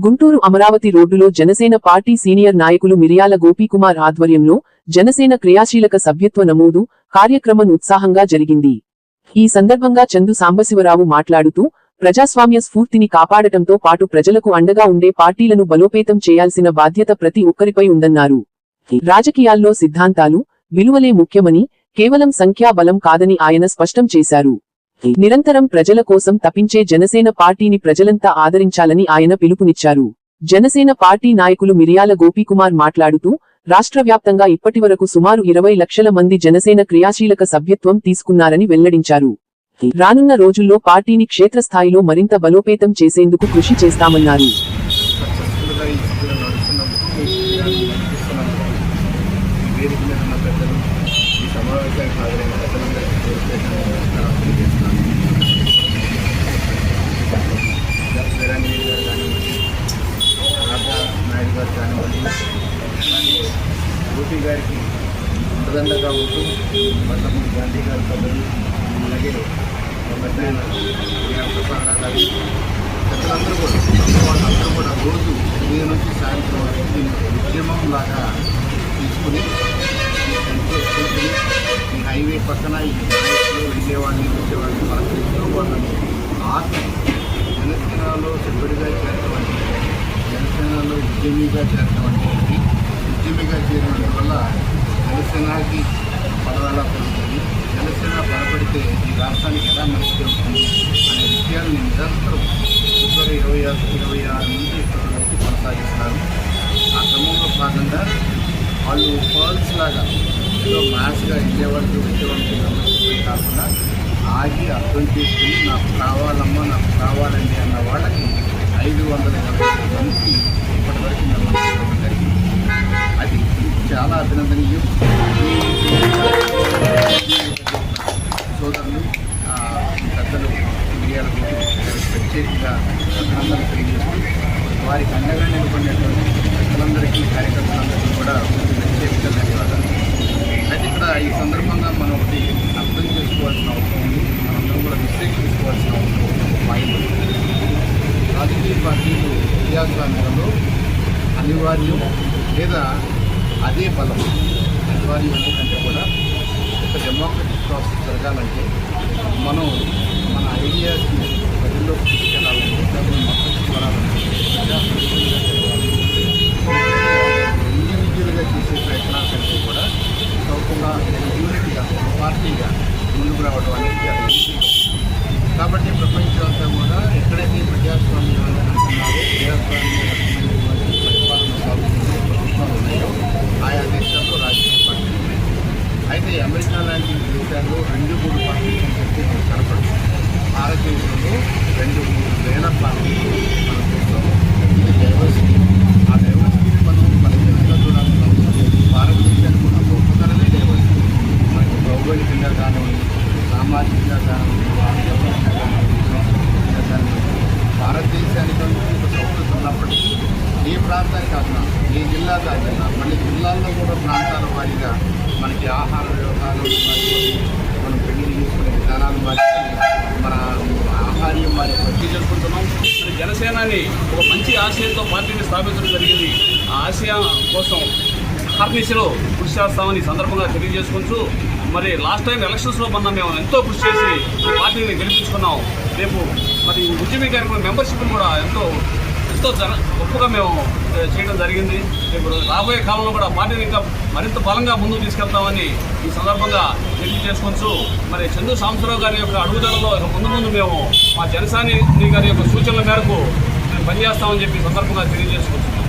గుంటూరు అమరావతి రోడ్డులో Janasena party senior నాయకులు మిరియాల గోపీకుమార్ ఆధ్వర్యంలో జనసేన క్రియాశీలక సభ్యత్వ నమోదు కార్యక్రమం ఉత్సాహంగా జరిగింది. ఈ సందర్భంగా చందు సాంబశివరావు మాట్లాడుతూ ప్రజాస్వామ్య స్ఫూర్తిని కాపాడటంతో పాటు ప్రజలకు అండగా ఉండే పార్టీలను బలోపేతం చేయాల్సిన బాధ్యత ప్రతి ఒక్కరిపై ఉందన్నారు. రాజకీయాల్లో సిద్ధాంతాలు, విలువలే ముఖ్యమని, కేవలం సంఖ్యా బలం కాదని ఆయన స్పష్టం చేశారు. నిరంతరం ప్రజల కోసం తపించే జనసేన పార్టీని ప్రజలంతా ఆదరించాలని ఆయన పిలుపునిచ్చారు. జనసేన పార్టీ నాయకులు మిరియాల గోపీకుమార్ మాట్లాడుతూ రాష్ట్ర వ్యాప్తంగా ఇప్పటివరకు సుమారు 20 లక్షల మంది జనసేన క్రియాశీలక సభ్యత్వం తీసుకున్నారని వెల్లడించారు. రానున్న రోజుల్లో పార్టీని క్షేత్రస్థాయిలో మరింత బలోపేతం చేసేందుకు కృషి చేస్తామన్నారు. గోపి గారికి అండదండగా ఉంటూ మల్లమూడి గాంధీ గారి సభ్యులు, అలాగే పెద్దలందరూ కూడా వాళ్ళందరూ కూడా రోజు ఉదయం నుంచి సాయంత్రం వరకు ఉద్యమం లాగా తీసుకుని ఈ హైవే పక్కన ఈ వెళ్ళేవాళ్ళని వచ్చేవాళ్ళని పలకరిస్తూ వాళ్ళని ఆపి జనసేనలో సభ్యుడిగా చేరటమంటే, జనసేనలో ఉద్యమిగా చేరటమంటే, ఉద్యమిగా చేరినందు వల్ల జనసేనకి బలవేళ పెరుగుతుంది, జనసేన బలపడితే ఈ రాష్ట్రానికి ఎలా మంచి జరుగుతుంది అనే విషయాన్ని నిరంతరం ఫిబ్రవరి 26 నుంచి ఇప్పటి వరకు కొనసాగిస్తున్నారు. ఆ క్రమంలో భాగంగా వాళ్ళు పర్ల్స్ లాగా ఏదో మ్యాథ్స్గా వెళ్ళేవాళ్ళకి వచ్చేవాళ్ళకి కాకుండా ఆగి అర్థం చేసుకుని నాకు కావాలమ్మా, నాకు కావాలండి అన్న వాళ్ళకి 520 మందికి ఇప్పటి వరకు నిర్వహించడం జరిగింది. అది చాలా అభినందనీయం. సోదరులు పెద్దలు మిరియాల ప్రత్యేకంగా అభినందనలు తెలియజేస్తూ వారికి అండగా నిలబడినటువంటి పెద్దలందరికీ, కార్యకర్తలందరికీ కూడా ప్రత్యేకంగా ధన్యవాదాలు. అయితే ఇక్కడ ఈ సందర్భంగా మనం ఒకటి అర్థం చేసుకోవాల్సిన అవసరం ఉంది, మనందరం కూడా విశ్లేషించుకోవాల్సిన అవసరం ఉంది. రాజకీయ పార్టీలు ప్రజాస్వామ్యంలో అనివార్యం లేదా అదే బలం. అనివార్యం ఎందుకంటే కూడా ఒక డెమోక్రటిక్ ప్రాసెస్ జరగాలంటే మనం మన ఐడియాస్ని ప్రజల్లోకి తీసుకెళ్ళాలంటే, దాన్ని మద్దతు కోరాలంటే, ఇండివిజువల్గా చేసే ప్రయత్నాల కంటే కూడా సౌకర్యంగా యూనిట్గా పార్టీగా ముందుకు రావడం అనేది జరుగుతుంది. కాబట్టి ప్రపంచం అంతా కూడా ఎక్కడైతే ప్రజాస్వామ్యం అంటున్నారో, ప్రజాస్వామ్య పరిపాలన సాగుతున్న ప్రభుత్వాలు ఉన్నాయో ఆయా దేశాల్లో రాజకీయ పార్టీలు ఉన్నాయి. అయితే అమెరికా లాంటి దేశాల్లో 2-3 పార్టీలు కనపడుతుంది. భారతదేశంలో 2-3 వేల పార్టీలు మనం చూస్తాము. ఇది డైవర్సిటీ. ఆ డైవర్సిటీని మనం బలహీనంగా చూడాల్సిన అవసరం లేదు. భారతదేశానికి ఉన్న గొప్పతనమే డైవర్సిటీ. మనకి భౌగోళికంగా కానివ్వండి, సామాజికంగా కానివ్వండి, ఆర్థికంగా కానివ్వండి, సాంస్కృతికంగా కానివ్వండి, భారతదేశానికంటూ ఒక సౌకర్యం ఉన్నప్పటికీ ఏ ప్రాంతానికి కాకుండా, ఏ జిల్లా కాకుండా, మళ్ళీ జిల్లాల్లో కూడా ప్రాంతాల వారీగా మనకి ఆహార వ్యవహారాలు మారిపోయి, మనం పెళ్లి చేసుకునే విధానాలు మారిపోయి, మన ఆహార్యం మారిపోయి జరుపుకుంటున్నాం. జనసేనని ఒక మంచి ఆశయంతో పార్టీని స్థాపించడం జరిగింది. ఆ ఆశయం కోసం హర్నిశలో కృషి చేస్తామని సందర్భంగా తెలియజేసుకుంటూ, మరి లాస్ట్ టైం ఎలక్షన్స్లో మొన్న మేము ఎంతో కృషి చేసి పార్టీని గెలిపించుకున్నాం. రేపు మరి ఉద్యమీ కార్యక్రమం మెంబర్షిప్ని కూడా ఎంతో గొప్పగా మేము చేయడం జరిగింది. రేపు రాబోయే కాలంలో కూడా పార్టీని ఇంకా మరింత బలంగా ముందుకు తీసుకెళ్తామని ఈ సందర్భంగా తెలియజేసుకుంటూ, మరి చందు సాంబశివరావు గారి యొక్క అడుగుదలలో ముందు మేము మా జనసేన గారి యొక్క సూచనల మేరకు మేము పనిచేస్తామని చెప్పి సందర్భంగా తెలియజేసుకుంటున్నాం.